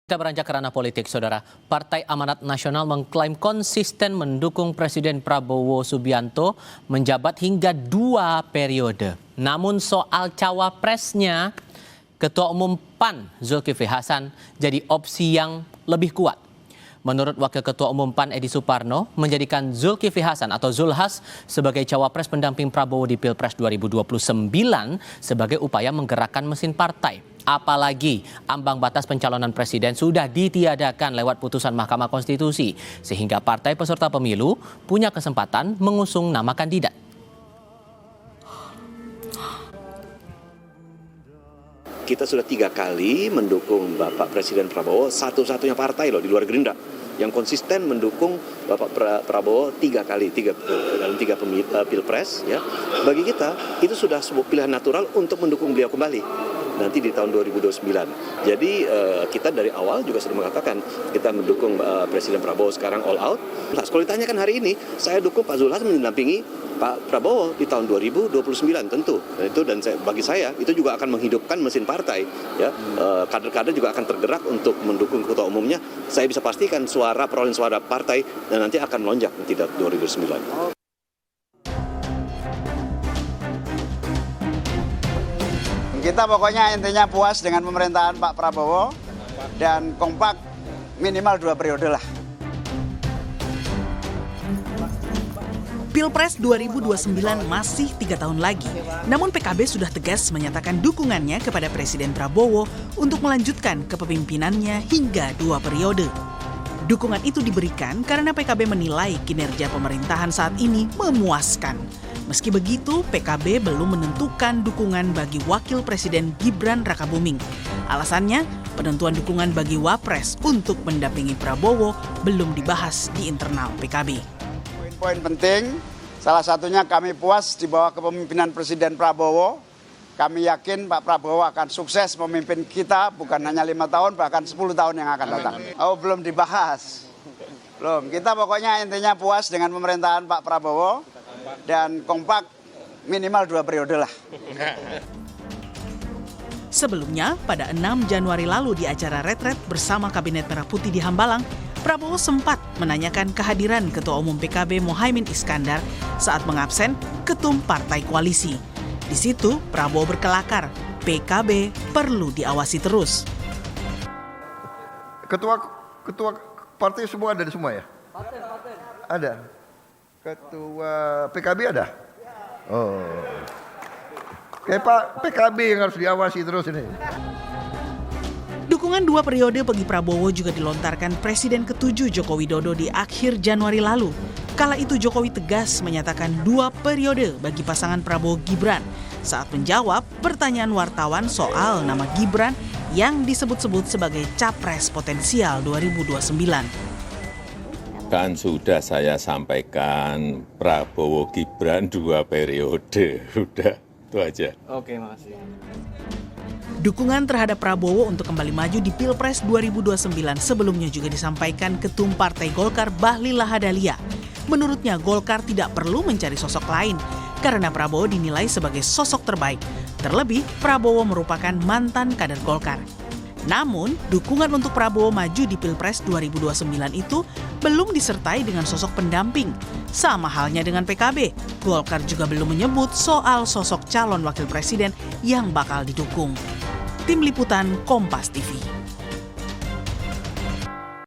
Kita beranjak ke ranah politik, Saudara. Partai Amanat Nasional mengklaim konsisten mendukung Presiden Prabowo Subianto menjabat hingga 2 periode. Namun soal cawapresnya, Ketua Umum PAN Zulkifli Hasan jadi opsi yang lebih kuat. Menurut Wakil Ketua Umum PAN Edi Suparno, menjadikan Zulkifli Hasan atau Zulhas sebagai cawapres pendamping Prabowo di Pilpres 2029 sebagai upaya menggerakkan mesin partai. Apalagi ambang batas pencalonan presiden sudah ditiadakan lewat putusan Mahkamah Konstitusi, sehingga partai peserta pemilu punya kesempatan mengusung nama kandidat. Kita sudah 3 kali mendukung Bapak Presiden Prabowo, satu-satunya partai loh di luar Gerindra yang konsisten mendukung Bapak Prabowo 3 kali dalam 3 pilpres. Ya, bagi kita itu sudah sebuah pilihan natural untuk mendukung beliau kembali nanti di tahun 2029. Jadi kita dari awal juga sudah mengatakan kita mendukung Presiden Prabowo sekarang all out. Nah, kalau ditanyakan hari ini, saya dukung Pak Zulhas mendampingi Pak Prabowo di tahun 2029 tentu. Dan bagi saya itu juga akan menghidupkan mesin partai. Ya, kader-kader juga akan tergerak untuk mendukung ketua umumnya. Saya bisa pastikan perolehan suara partai dan nanti akan melonjak di 2009. Kita pokoknya intinya puas dengan pemerintahan Pak Prabowo dan kompak minimal 2 periode lah. Pilpres 2029 masih 3 tahun lagi, namun PKB sudah tegas menyatakan dukungannya kepada Presiden Prabowo untuk melanjutkan kepemimpinannya hingga 2 periode. Dukungan itu diberikan karena PKB menilai kinerja pemerintahan saat ini memuaskan. Meski begitu, PKB belum menentukan dukungan bagi Wakil Presiden Gibran Rakabuming. Alasannya, penentuan dukungan bagi Wapres untuk mendampingi Prabowo belum dibahas di internal PKB. Poin-poin penting, salah satunya kami puas di bawah kepemimpinan Presiden Prabowo. Kami yakin Pak Prabowo akan sukses memimpin kita bukan hanya 5 tahun, bahkan 10 tahun yang akan datang. Oh, belum dibahas. Belum. Kita pokoknya intinya puas dengan pemerintahan Pak Prabowo dan kompak minimal 2 periode lah. Sebelumnya, pada 6 Januari lalu di acara retret bersama Kabinet Merah Putih di Hambalang, Prabowo sempat menanyakan kehadiran Ketua Umum PKB Muhaimin Iskandar saat mengabsen ketum partai koalisi. Di situ, Prabowo berkelakar, PKB perlu diawasi terus. Ketua partai semua ada di semua ya? Ada. Ketua PKB ada? Oh. Kayak Pak PKB yang harus diawasi terus ini. Dukungan 2 periode bagi Prabowo juga dilontarkan Presiden ke-7 Joko Widodo di akhir Januari lalu. Kala itu Jokowi tegas menyatakan 2 periode bagi pasangan Prabowo Gibran saat menjawab pertanyaan wartawan soal nama Gibran yang disebut-sebut sebagai capres potensial 2029. Kan sudah saya sampaikan Prabowo Gibran 2 periode. Udah, itu aja. Oke, makasih. Dukungan terhadap Prabowo untuk kembali maju di Pilpres 2029 sebelumnya juga disampaikan Ketum Partai Golkar Bahlil Lahadalia. Menurutnya Golkar tidak perlu mencari sosok lain karena Prabowo dinilai sebagai sosok terbaik. Terlebih, Prabowo merupakan mantan kader Golkar. Namun, dukungan untuk Prabowo maju di Pilpres 2029 itu belum disertai dengan sosok pendamping. Sama halnya dengan PKB, Golkar juga belum menyebut soal sosok calon wakil presiden yang bakal didukung. Tim Liputan Kompas TV.